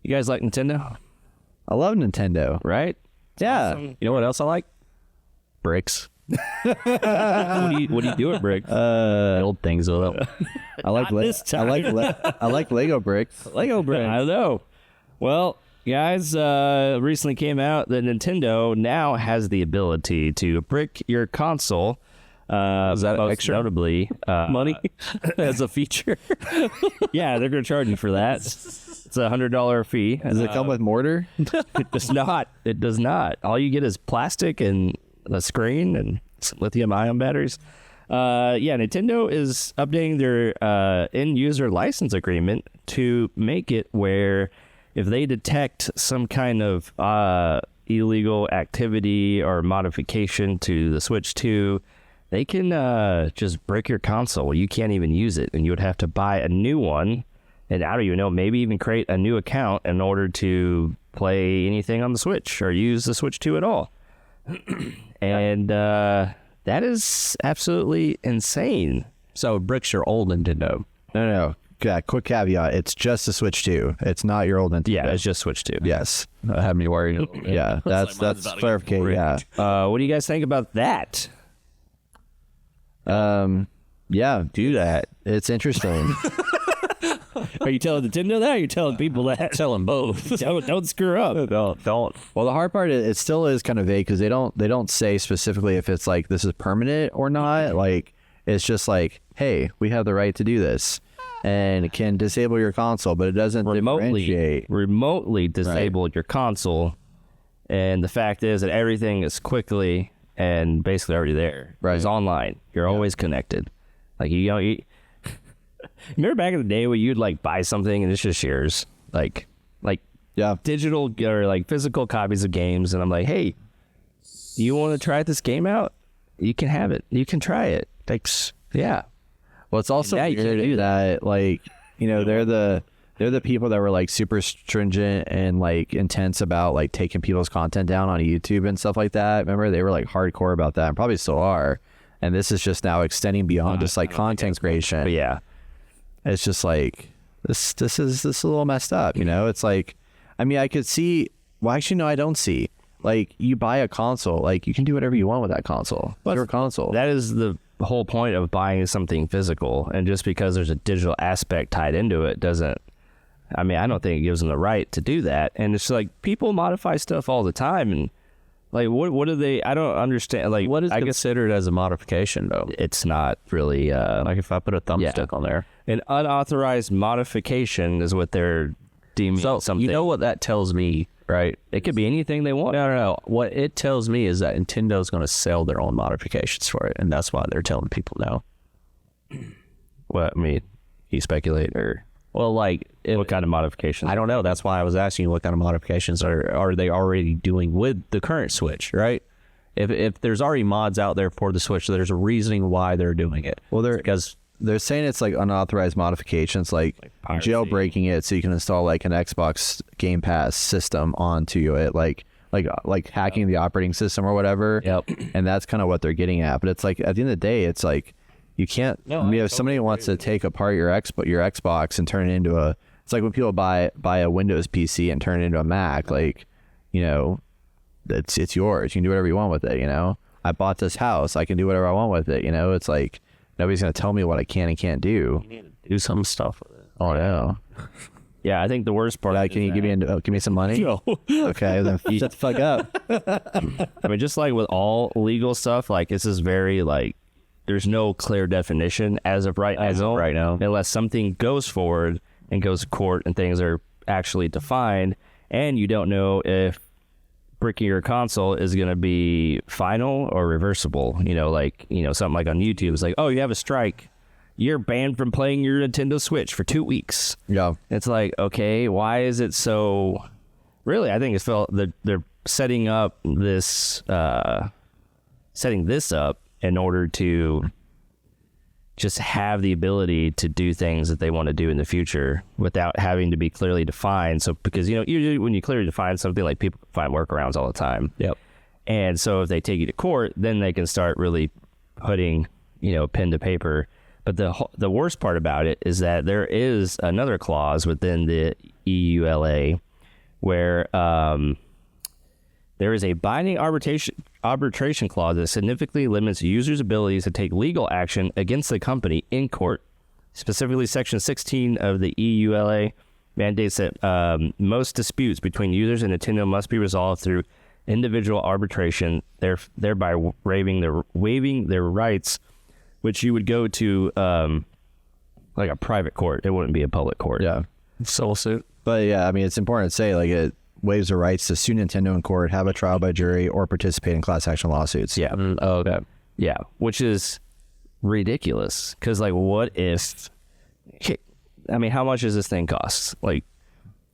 You guys like Nintendo? I love Nintendo. Right? Yeah. Awesome. You know what else I like? Bricks. What do you do with bricks? Build things with them. I like I like Lego bricks. Lego bricks. I know. Well, guys, recently came out that Nintendo now has the ability to brick your console. Is that most extra notably money as a feature? Yeah, they're going to charge you for that. It's $100 fee. Does it come with mortar? It does not. It does not. All you get is plastic and the screen and some lithium-ion batteries. Nintendo is updating their end-user license agreement to make it where if they detect some kind of illegal activity or modification to the Switch 2, they can just break your console. You can't even use it, and you would have to buy a new one. And I don't even know, maybe even create a new account in order to play anything on the Switch or use the Switch 2 at all. And that is absolutely insane. So it bricks your old Nintendo. No. Yeah, quick caveat. It's just the Switch 2. It's not your old Nintendo. Yeah, it's just Switch 2. Yes. That had me worried. Yeah, that's clarification. Yeah. What do you guys think about that? Yeah, do that. It's interesting. Are you telling Nintendo that or are you telling people that? Telling both. Don't screw up. Don't. Well, the hard part is it still is kind of vague because they don't say specifically if it's like this is permanent or not. Like it's just like, hey, we have the right to do this, and it can disable your console, but it doesn't remotely disable your console. And the fact is that everything is quickly and basically already there. Right. It's online. You're always connected. Like you remember back in the day where you'd like buy something and it's just yours, like digital or like physical copies of games, and I'm like, hey, do you want to try this game out? You can have it. You can try it. Thanks. Yeah. Well, it's also weird that like they're the people that were like super stringent and like intense about like taking people's content down on YouTube and stuff like that. Remember, they were like hardcore about that, and probably still are. And this is just now extending beyond just like content creation. But yeah. It's just like this is a little messed up, It's like, I mean, I could see. Well, actually, no, I don't see. Like, you buy a console, like you can do whatever you want with that console. It's your console. That is the whole point of buying something physical, and just because there's a digital aspect tied into it doesn't. I mean, I don't think it gives them the right to do that. And it's like people modify stuff all the time, and like what do they? I don't understand. Like, what is considered as a modification though? It's not really like if I put a thumbstick on there. An unauthorized modification is what they're deeming something. You know what that tells me, right? It could be anything they want. No. What it tells me is that Nintendo's going to sell their own modifications for it, and that's why they're telling people no. What, I mean, you speculate or... Well, like... what kind of modifications? I don't know. That's why I was asking you what kind of modifications are they already doing with the current Switch, right? If there's already mods out there for the Switch, there's a reasoning why they're doing it. Well, they're saying it's like unauthorized modifications, like jailbreaking it so you can install like an Xbox Game Pass system onto it, like hacking the operating system or whatever. Yep. And that's kind of what they're getting at. But it's like at the end of the day, it's like you can't. If somebody wants to take apart your Xbox and turn it into it's like when people buy a Windows PC and turn it into a Mac. Like, it's yours. You can do whatever you want with it. I bought this house. I can do whatever I want with it. It's like. Nobody's going to tell me what I can and can't do. You need to do some stuff with it. Oh, no. Yeah, I think the worst part... Can you give me some money? No. Okay, then shut the fuck up. I mean, just like with all legal stuff, like this is very like... There's no clear definition as of right now. Unless something goes forward and goes to court and things are actually defined, and you don't know if bricking your console is going to be final or reversible. Something like on YouTube, it's like, oh, you have a strike, you're banned from playing your Nintendo Switch for 2 weeks. Yeah. It's like, okay, why is it so? Really, I think it's felt that they're setting this up in order to just have the ability to do things that they want to do in the future without having to be clearly defined. So, because, usually when you clearly define something, like people find workarounds all the time. Yep. And so if they take you to court, then they can start really putting, pen to paper. But the worst part about it is that there is another clause within the EULA where there is a binding arbitration clause that significantly limits users' abilities to take legal action against the company in court. Specifically, Section 16 of the EULA mandates that most disputes between users and Nintendo must be resolved through individual arbitration, thereby waiving their rights, which you would go to like a private court. It wouldn't be a public court. Yeah. Civil suit. But yeah, I mean, it's important to say, like, it waives the rights to sue Nintendo in court, have a trial by jury, or participate in class action lawsuits. Yeah. Oh, okay. Yeah. Which is ridiculous. Because, like, what if... I mean, how much does this thing cost? Like,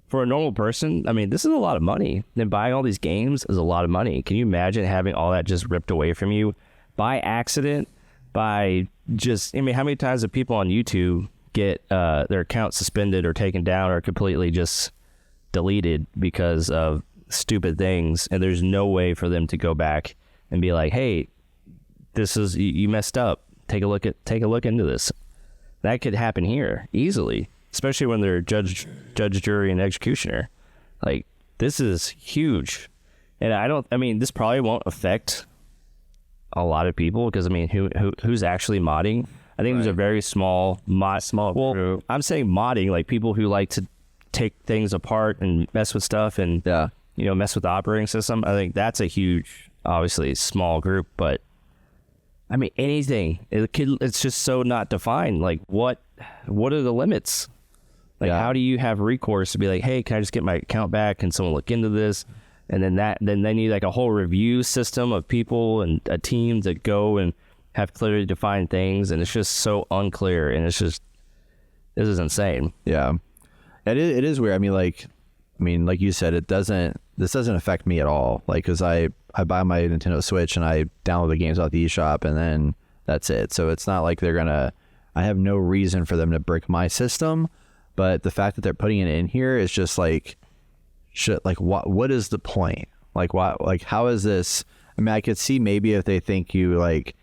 for a normal person, I mean, this is a lot of money. Then buying all these games is a lot of money. Can you imagine having all that just ripped away from you by accident? By just... I mean, how many times have people on YouTube get their account suspended or taken down or completely just deleted because of stupid things, and there's no way for them to go back and be like, hey, this is, you messed up, take a look into this. That could happen here easily, especially when they're judge, jury, and executioner. Like, this is huge. And I mean, this probably won't affect a lot of people, because I mean, who's actually modding? I think there's a very small group. I'm saying modding, like people who like to take things apart and mess with stuff and mess with the operating system. I think that's a huge, obviously small group, but I mean, anything. It's just so not defined. Like, what are the limits? Like, how do you have recourse to be like, hey, can I just get my account back? Can someone look into this? And then they need like a whole review system of people and a team to go and have clearly defined things, and it's just so unclear, and this is insane. Yeah, it is weird. I mean, like you said, this doesn't affect me at all. Like, because I buy my Nintendo Switch and I download the games off the eShop, and then that's it. So it's not like I have no reason for them to break my system, but the fact that they're putting it in here is just like, what is the point? Like, what, like, how is this? I mean, I could see maybe if they think you, like,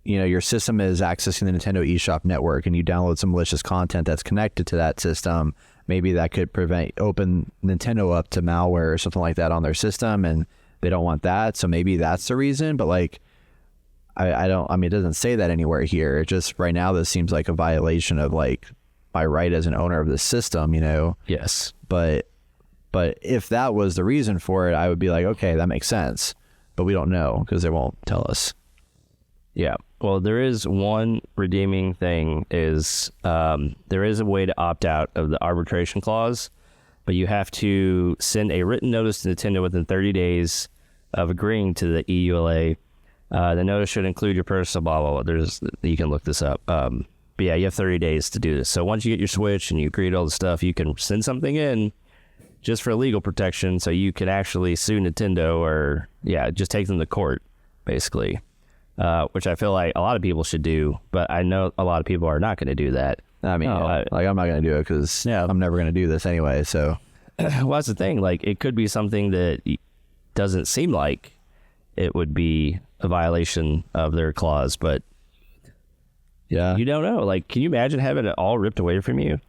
your system is accessing the Nintendo eShop network and you download some malicious content that's connected to that system, maybe that could open Nintendo up to malware or something like that on their system, and they don't want that. So maybe that's the reason. But like, I mean, it doesn't say that anywhere here. It just, right now, this seems like a violation of like my right as an owner of the system, Yes. But if that was the reason for it, I would be like, okay, that makes sense. But we don't know because they won't tell us. Yeah. Well, there is one redeeming thing is there is a way to opt out of the arbitration clause, but you have to send a written notice to Nintendo within 30 days of agreeing to the EULA. The notice should include your personal blah, blah, blah. You can look this up. But yeah, you have 30 days to do this. So once you get your Switch and you agree to all the stuff, you can send something in just for legal protection so you can actually sue Nintendo or, just take them to court, basically. Which I feel like a lot of people should do, but I know a lot of people are not going to do that. I mean, I'm not going to do it because I'm never going to do this anyway. So, well, that's the thing. Like, it could be something that doesn't seem like it would be a violation of their clause, but you don't know. Like, can you imagine having it all ripped away from you?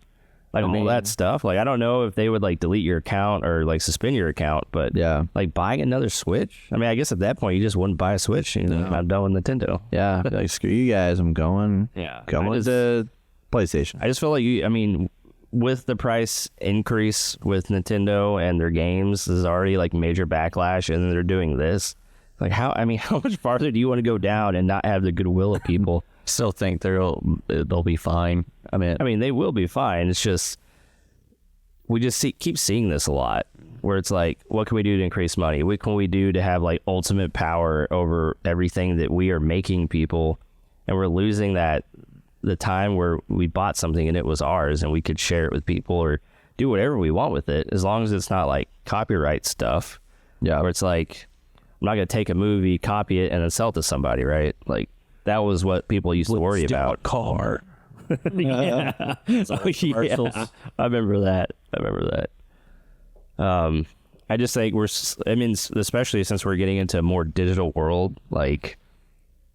Like, all that stuff. Like, I don't know if they would like delete your account or like suspend your account, but like buying another Switch. I mean, I guess at that point you just wouldn't buy a Switch. I'm done with Nintendo. Yeah, like, screw you guys. I'm going. Going to PlayStation. I just feel like with the price increase with Nintendo and their games, there's already like major backlash, and then they're doing this. Like, how much farther do you want to go down and not have the goodwill of people? Still think they'll be fine. I mean, they will be fine. It's just, we just keep seeing this a lot, where it's like, what can we do to increase money? What can we do to have like ultimate power over everything that we are making people? And we're losing the time where we bought something and it was ours and we could share it with people or do whatever we want with it, as long as it's not like copyright stuff. Yeah. Where it's like, I'm not going to take a movie, copy it, and then sell it to somebody, right? Like, that was what people used to worry about. A car. Yeah. I remember that. I just think especially since we're getting into a more digital world, like,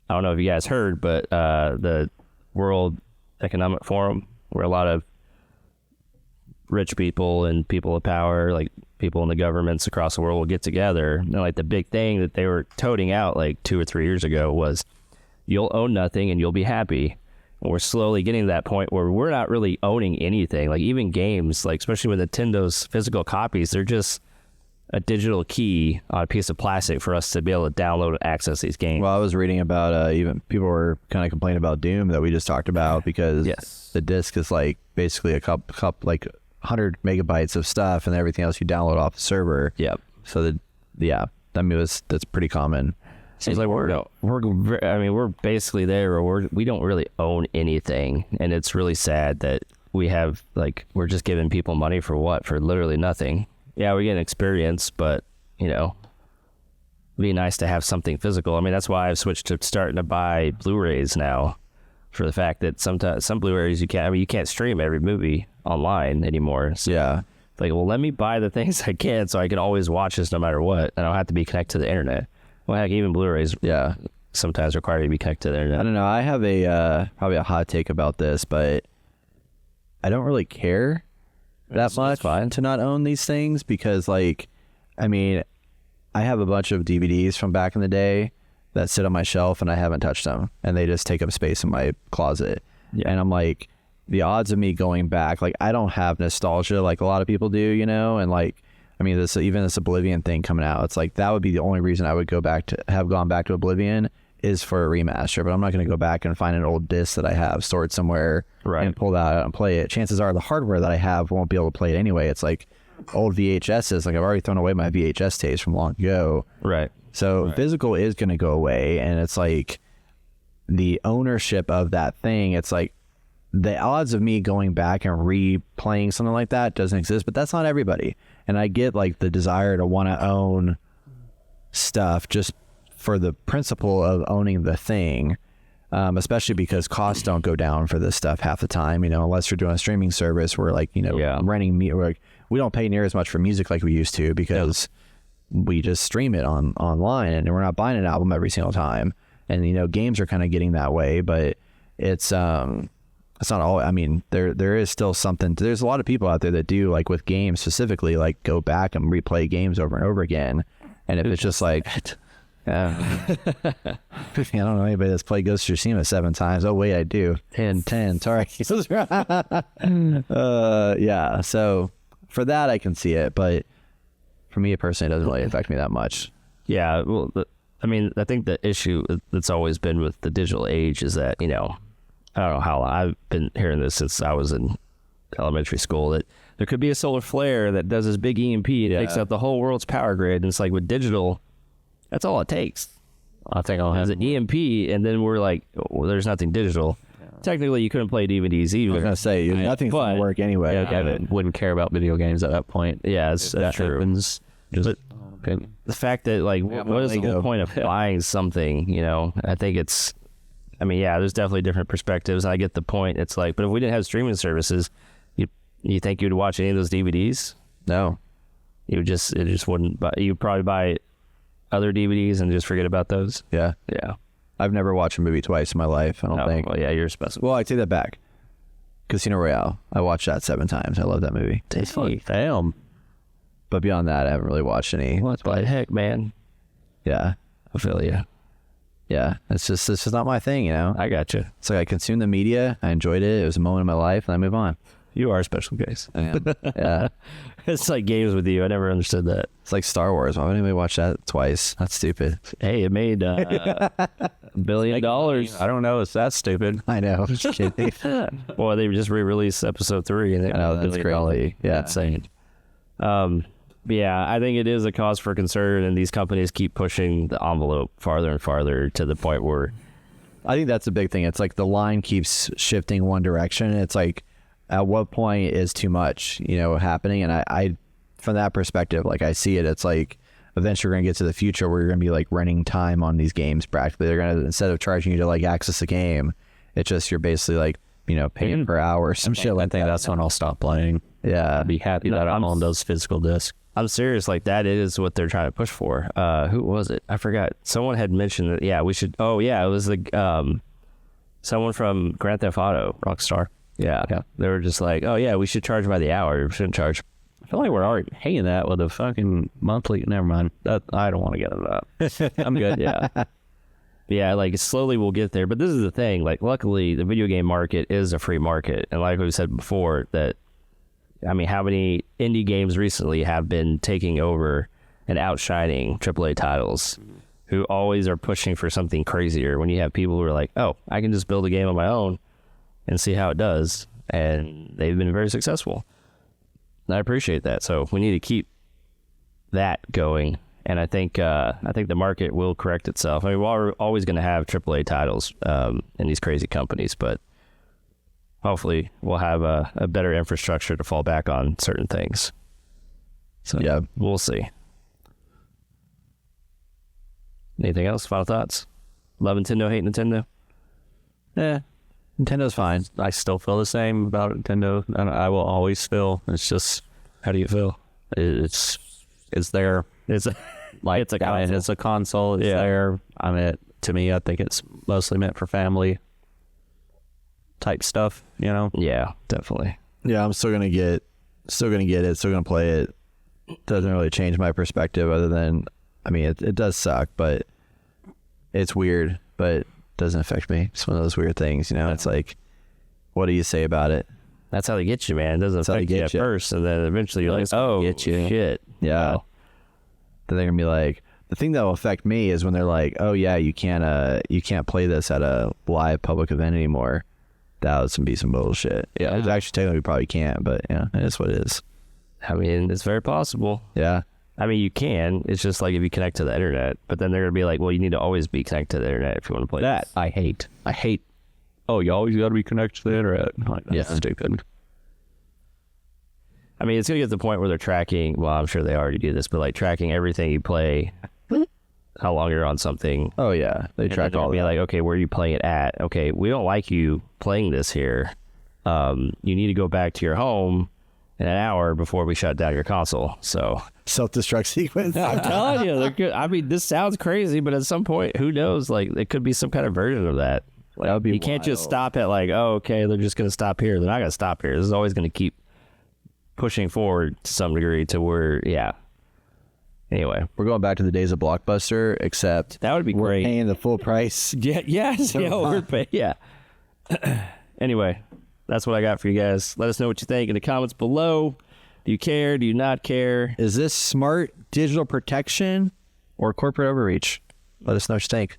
I don't know if you guys heard, but the World Economic Forum, where a lot of rich people and people of power, like people in the governments across the world will get together. And like the big thing that they were toting out like 2 or 3 years ago was you'll own nothing and you'll be happy. And we're slowly getting to that point where we're not really owning anything. Like even games, like especially with Nintendo's physical copies, they're just a digital key on a piece of plastic for us to be able to download and access these games. Well, I was reading about even people were kind of complaining about Doom that we just talked about because the disc is like basically a cup like 100 megabytes of stuff and everything else you download off the server. Yep. So that's pretty common. Seems like we're basically there where we don't really own anything, and it's really sad that we have we're just giving people money for literally nothing. Yeah, we get an experience, but it'd be nice to have something physical. I mean, that's why I've switched to starting to buy Blu-rays now, for the fact that sometimes some Blu-rays you can't stream every movie online anymore. So yeah. Let me buy the things I can so I can always watch this no matter what. I don't have to be connected to the internet. Well, heck, even Blu-rays sometimes require you to be connected to the internet. I don't know. I have probably a hot take about this, but I don't really care that much to not own these things because, I have a bunch of DVDs from back in the day that sit on my shelf and I haven't touched them, and they just take up space in my closet. Yeah. And I'm like, the odds of me going back, I don't have nostalgia like a lot of people do, and this Oblivion thing coming out, it's like that would be the only reason I would gone back to Oblivion is for a remaster, but I'm not going to go back and find an old disc that I have stored somewhere and pull that out and play it. Chances are the hardware that I have won't be able to play it anyway. It's like old VHSs. I've already thrown away my VHS tapes from long ago. Right. So physical is going to go away, and it's like the ownership of that thing. It's like the odds of me going back and replaying something like that doesn't exist, but that's not everybody. And I get the desire to want to own stuff just for the principle of owning the thing, especially because costs don't go down for this stuff half the time, unless you're doing a streaming service where renting we don't pay near as much for music like we used to because we just stream it online and we're not buying an album every single time. And, games are kind of getting that way, but it's not all. I mean, there is still something. There's a lot of people out there that do with games specifically, go back and replay games over and over again. And if it's just I don't know anybody that's played Ghost of Tsushima 7 times. Oh wait, I do. 10. Sorry. Yeah. So for that, I can see it, but for me personally, it doesn't really affect me that much. Yeah. Well, I think the issue that's always been with the digital age is that, I don't know how long, I've been hearing this since I was in elementary school, that there could be a solar flare that does this big EMP and takes out the whole world's power grid. And it's with digital, that's all it takes. I think I'll have an EMP, and then we're there's nothing digital. Yeah. Technically, you couldn't play DVDs either. I was going to say, nothing's going to work anyway. Yeah, I wouldn't care about video games at that point. Yeah, that's true. Happens, but the fact that, what is the whole point of buying something, I think it's, there's definitely different perspectives. I get the point. It's but if we didn't have streaming services, you think you'd watch any of those DVDs? No. It just wouldn't. You'd probably buy other DVDs and just forget about those. Yeah. Yeah. I've never watched a movie twice in my life, I don't think. Well, yeah, you're special. Well, I take that back. Casino Royale. I watched that 7 times. I love that movie. It's fun. Damn. But beyond that, I haven't really watched any. What the heck, man? Yeah. I feel you. Yeah. It's just not my thing, I got you. It's I consumed the media. I enjoyed it. It was a moment in my life, and I move on. You are a special case. I am. Yeah. It's like games with you. I never understood that. It's like Star Wars. Why would anybody watch that twice? That's stupid. Hey, it made $1 billion. I don't know. It's that stupid. I know. Just kidding. Boy, they just re-released episode 3. And I know, that's crazy. Yeah. Insane. Yeah, I think it is a cause for concern, and these companies keep pushing the envelope farther and farther to the point where... I think that's a big thing. It's the line keeps shifting one direction. It's at what point is too much, happening? And I from that perspective, I see it, it's eventually we're going to get to the future where you're going to be renting time on these games practically. They're going to, instead of charging you to access the game, it's just you're basically paying per hour, some shit like that. I think that's when I'll stop playing. Yeah. I'd be happy that I'm on those physical discs. I'm serious, that is what they're trying to push for. Who was it? I forgot. Someone had mentioned that, yeah, we should, it was someone from Grand Theft Auto, Rockstar. Yeah. They were just we should charge by the hour. We shouldn't charge I feel like we're already paying that with a fucking monthly. Never mind. I don't want to get into that. I'm good. Yeah. Yeah, like slowly we'll get there. But this is the thing. Like, luckily, the video game market is a free market. And like we said before, that, I mean, how many indie games recently have been taking over and outshining AAA titles who always are pushing for something crazier when you have people who are like, oh, I can just build a game on my own and see how it does. And they've been very successful. And I appreciate that. So we need to keep that going. And I think the market will correct itself. I mean, we're always going to have AAA titles in these crazy companies, but hopefully we'll have a better infrastructure to fall back on certain things. So yeah, we'll see. Anything else? Final thoughts? Love Nintendo, hate Nintendo? Nintendo's fine. I still feel the same about Nintendo, and I will always feel. It's just, how do you feel? It's there. It's a console. It's a console. It's there. I mean, to me, I think it's mostly meant for family type stuff. You know? Yeah, definitely. Yeah, I'm still gonna get it. Still gonna play it. Doesn't really change my perspective, other than, I mean, it does suck, but it's weird, but it doesn't affect me. It's one of those weird things, you know. It's like, what do you say about it? That's how they get you, man. It doesn't affect you at first, and then eventually you're like, oh, get you. Shit. Yeah. Wow. Then they're gonna be like, the thing that will affect me is when they're like, oh yeah, you can't play this at a live public event anymore. That would be some bullshit. Yeah, actually technically we probably can't, but yeah, it is what it is. I mean, it's very possible. Yeah. I mean, you can. It's just like if you connect to the internet, but then they're gonna be like, well, you need to always be connected to the internet if you want to play that. this. I hate. Oh, you always got to be connected to the internet. Like, that's stupid. I mean, it's going to get to the point where they're tracking, well, I'm sure they already do this, but like tracking everything you play, how long you're on something. Oh, yeah. They track all that. Like, okay, where are you playing it at? Okay, we don't like you playing this here. You need to go back to your home in an hour before we shut down your console. So self-destruct sequence. I'm telling you, they're good. I mean, this sounds crazy, but at some point, who knows? Like, it could be some kind of version of that. Like, that would be you can't just stop at like, oh, okay, they're just going to stop here. They're not going to stop here. This is always going to keep pushing forward to some degree to where, yeah. Anyway, we're going back to the days of Blockbuster, except that would be we're great. Paying the full price. We're paying. Yeah. Anyway, that's what I got for you guys. Let us know what you think in the comments below. Do you care? Do you not care? Is this smart digital protection or corporate overreach? Let us know what you think.